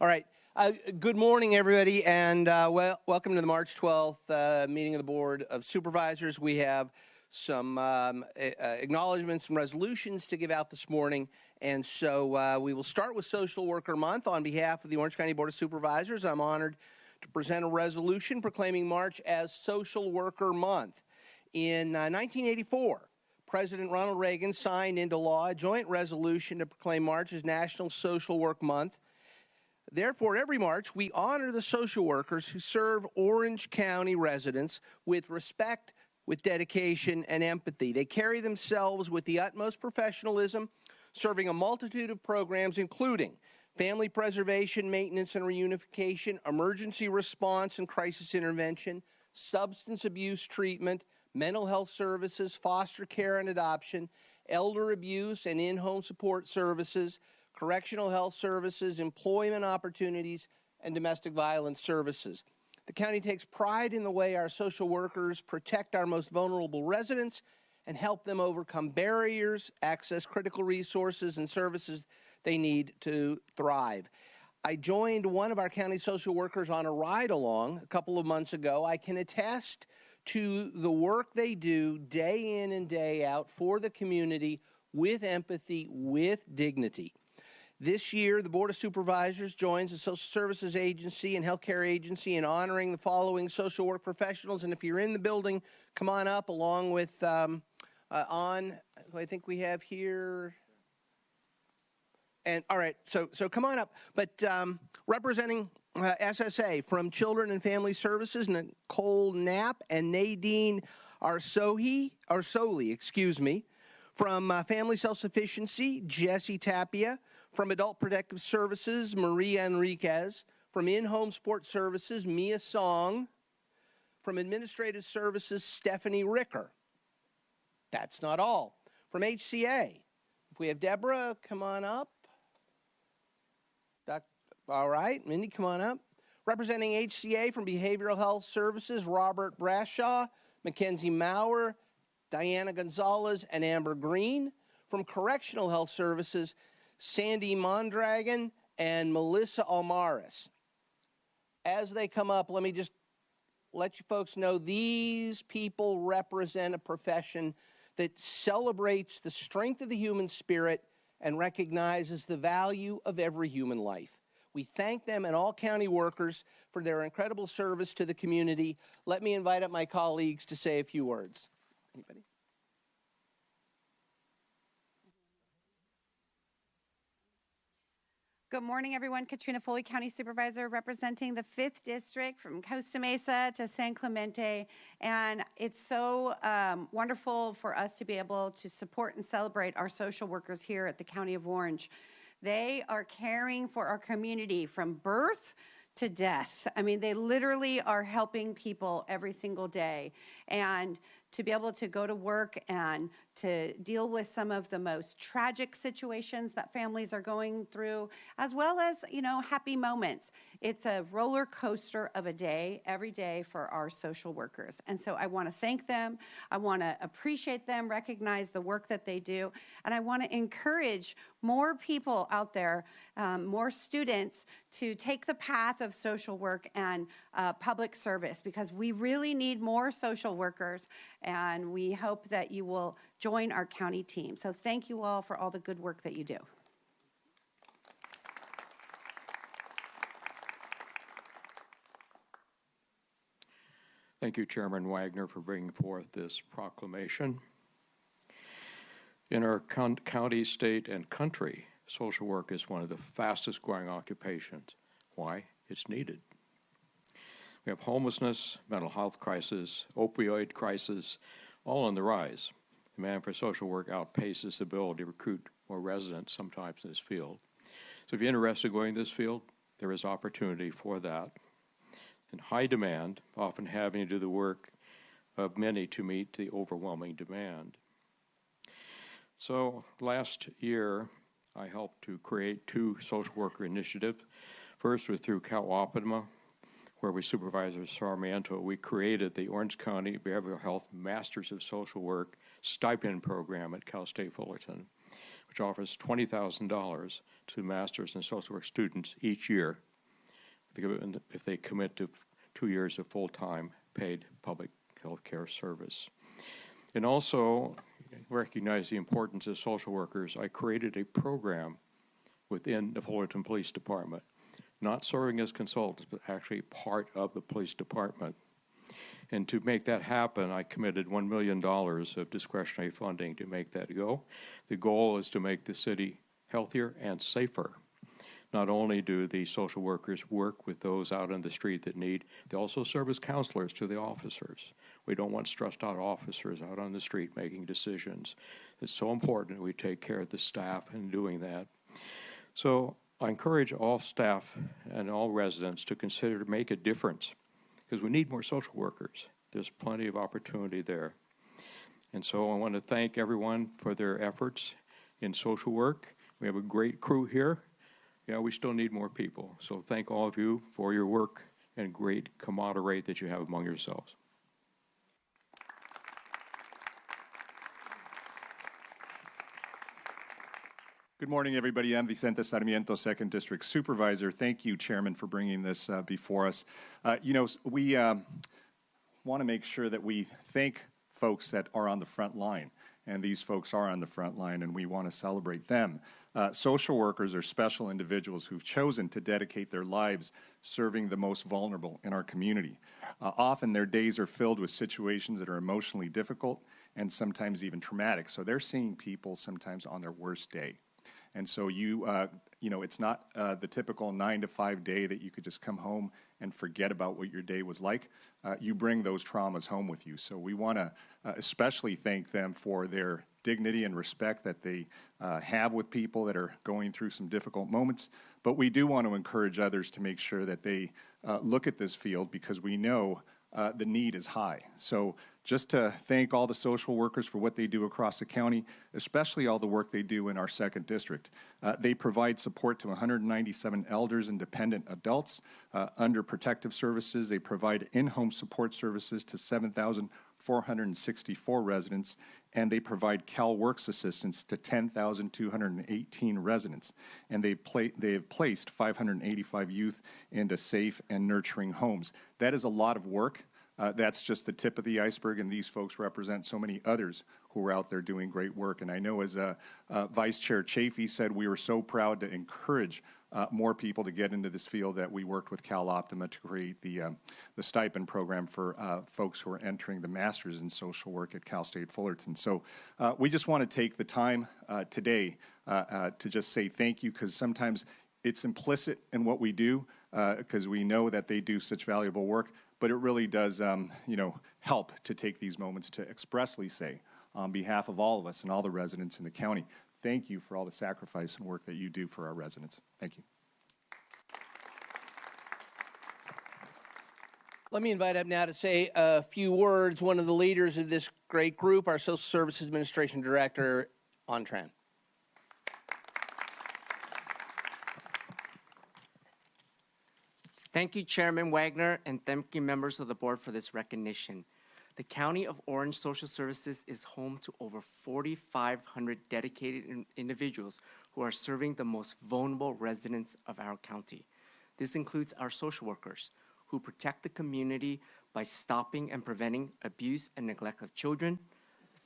All right. Good morning, everybody, and welcome to the March 12th meeting of the Board of Supervisors. We have some acknowledgments and resolutions to give out this morning, and so we will start with Social Worker Month. On behalf of the Orange County Board of Supervisors, I'm honored to present a resolution proclaiming March as Social Worker Month. In 1984, President Ronald Reagan signed into law a joint resolution to proclaim March as National Social Work Month. Therefore, every March, we honor the social workers who serve Orange County residents with respect, with dedication, and empathy. They carry themselves with the utmost professionalism, serving a multitude of programs, including family preservation, maintenance and reunification, emergency response and crisis intervention, substance abuse treatment, mental health services, foster care and adoption, elder abuse and in-home support services, correctional health services, employment opportunities, and domestic violence services. The county takes pride in the way our social workers protect our most vulnerable residents and help them overcome barriers, access critical resources and services they need to thrive. I joined one of our county social workers on a ride-along a couple of months ago. I can attest to the work they do day in and day out for the community with empathy, with dignity. This year, the Board of Supervisors joins the Social Services Agency and Healthcare Agency in honoring the following social work professionals. And if you're in the building, come on up along with who I think we have here. And all right, so come on up. But representing SSA from Children and Family Services, Nicole Knapp and Nadine Arsoli, from Family Self-Sufficiency, Jesse Tapia. From Adult Protective Services, Maria Enriquez. From In-Home Support Services, Mia Song. From Administrative Services, Stephanie Ricker. That's not all. From HCA, if we have Deborah, come on up. All right, Mindy, come on up. Representing HCA from Behavioral Health Services, Robert Brashaw, Mackenzie Maurer, Diana Gonzalez, and Amber Green. From Correctional Health Services, Sandy Mondragon and Melissa Almaris. As they come up, let me just let you folks know these people represent a profession that celebrates the strength of the human spirit and recognizes the value of every human life. We thank them and all county workers for their incredible service to the community. Let me invite up my colleagues to say a few words. Anybody? Good morning, everyone. Katrina Foley, County Supervisor, representing the 5th District from Costa Mesa to San Clemente. And it's so wonderful for us to be able to support and celebrate our social workers here at the County of Orange. They are caring for our community from birth to death. I mean, they literally are helping people every single day. And to be able to go to work and to deal with some of the most tragic situations that families are going through, as well as, happy moments. It's a roller coaster of a day, every day for our social workers. And so I want to thank them. I want to appreciate them, recognize the work that they do. And I want to encourage more people out there, more students, to take the path of social work and public service, because we really need more social workers. And we hope that you will join our county team. So thank you all for all the good work that you do. Thank you, Chairman Wagner, for bringing forth this proclamation. In our county, state, and country, social work is one of the fastest growing occupations. Why? It's needed. We have homelessness, mental health crisis, opioid crisis, all on the rise. Demand for social work outpaces the ability to recruit more residents sometimes in this field. So if you're interested in going in this field, there is opportunity for that. And high demand, often having to do the work of many to meet the overwhelming demand. So last year, I helped to create 2 social worker initiatives. First was through Cal Optima, where we Supervisor Sarmiento, we created the Orange County Behavioral Health Masters of Social Work stipend program at Cal State Fullerton, which offers $20,000 to masters and social work students each year if they commit to 2 years of full-time paid public health care service. And also, recognize the importance of social workers, I created a program within the Fullerton Police Department, not serving as consultants, but actually part of the police department. And to make that happen, I committed $1 million of discretionary funding to make that go. The goal is to make the city healthier and safer. Not only do the social workers work with those out on the street that need, they also serve as counselors to the officers. We don't want stressed out officers out on the street making decisions. It's so important that we take care of the staff in doing that. So I encourage all staff and all residents to consider to make a difference, because we need more social workers. There's plenty of opportunity there. And so I want to thank everyone for their efforts in social work. We have a great crew here. Yeah, we still need more people. So thank all of you for your work and great camaraderie that you have among yourselves. Good morning, everybody. I'm Vicente Sarmiento, 2nd District Supervisor. Thank you, Chairman, for bringing this before us. We want to make sure that we thank folks that are on the front line, and these folks are on the front line, and we want to celebrate them. Social workers are special individuals who've chosen to dedicate their lives serving the most vulnerable in our community. Often their days are filled with situations that are emotionally difficult and sometimes even traumatic. So they're seeing people sometimes on their worst day. And so it's not the typical 9 to 5 day that you could just come home and forget about what your day was like. You bring those traumas home with you. So we want to especially thank them for their dignity and respect that they have with people that are going through some difficult moments. But we do want to encourage others to make sure that they look at this field, because we know the need is high. So just to thank all the social workers for what they do across the county, especially all the work they do in our 2nd District. They provide support to 197 elders and dependent adults under protective services. They provide in-home support services to 7,464 residents, and they provide CalWorks assistance to 10,218 residents. And they have placed 585 youth into safe and nurturing homes. That is a lot of work. That's just the tip of the iceberg, and these folks represent so many others who are out there doing great work. And I know, as Vice Chair Chafee said, we were so proud to encourage more people to get into this field that we worked with Cal Optima to create the stipend program for folks who are entering the Masters in Social Work at Cal State Fullerton. So we just want to take the time today to just say thank you, because sometimes it's implicit in what we do, because we know that they do such valuable work. But it really does, help to take these moments to expressly say, on behalf of all of us and all the residents in the county, thank you for all the sacrifice and work that you do for our residents. Thank you. Let me invite up now to say a few words one of the leaders of this great group, our Social Services Administration Director, Antran. Thank you, Chairman Wagner, and thank you, members of the board, for this recognition. The County of Orange Social Services is home to over 4,500 dedicated individuals who are serving the most vulnerable residents of our county. This includes our social workers, who protect the community by stopping and preventing abuse and neglect of children,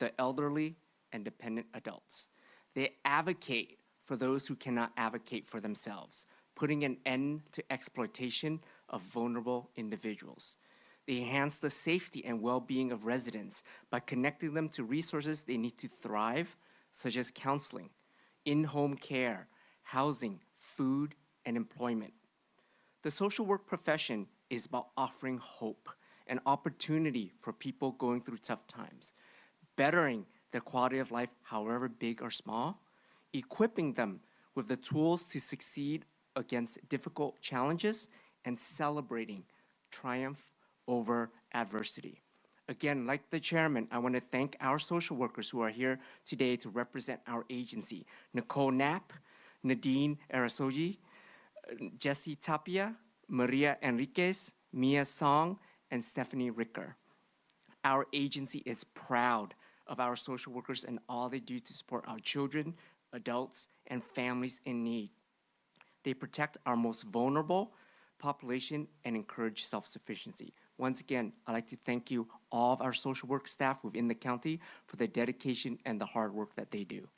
the elderly, and dependent adults. They advocate for those who cannot advocate for themselves, putting an end to exploitation of vulnerable individuals. They enhance the safety and well-being of residents by connecting them to resources they need to thrive, such as counseling, in-home care, housing, food, and employment. The social work profession is about offering hope and opportunity for people going through tough times, bettering their quality of life, however big or small, equipping them with the tools to succeed against difficult challenges, and celebrating triumph over adversity. Again, like the chairman, I want to thank our social workers who are here today to represent our agency: Nicole Knapp, Nadine Arasoji, Jessie Tapia, Maria Enriquez, Mia Song, and Stephanie Ricker. Our agency is proud of our social workers and all they do to support our children, adults, and families in need. They protect our most vulnerable population and encourage self-sufficiency. Once again, I'd like to thank you, all of our social work staff within the county, for their dedication and the hard work that they do.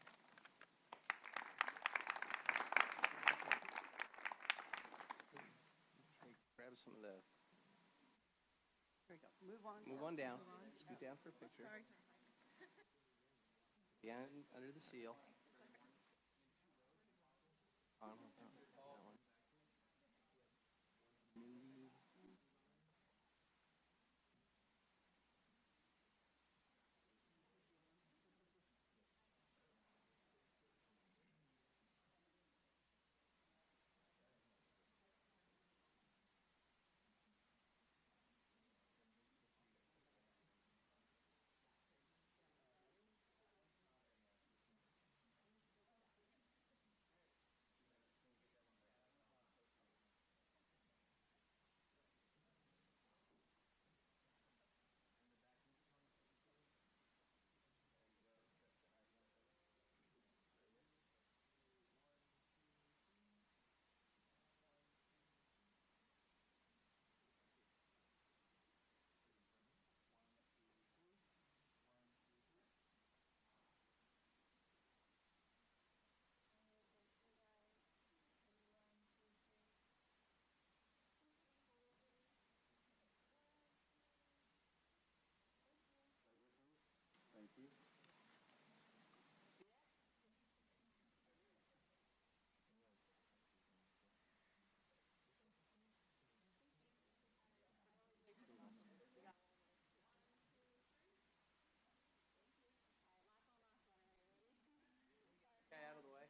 Grab some of the. Move on down. Scoot down for a picture. Sorry. Yeah, under the seal. Out of the way.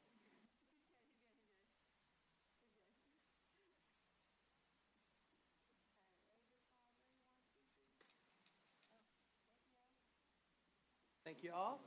Thank you all.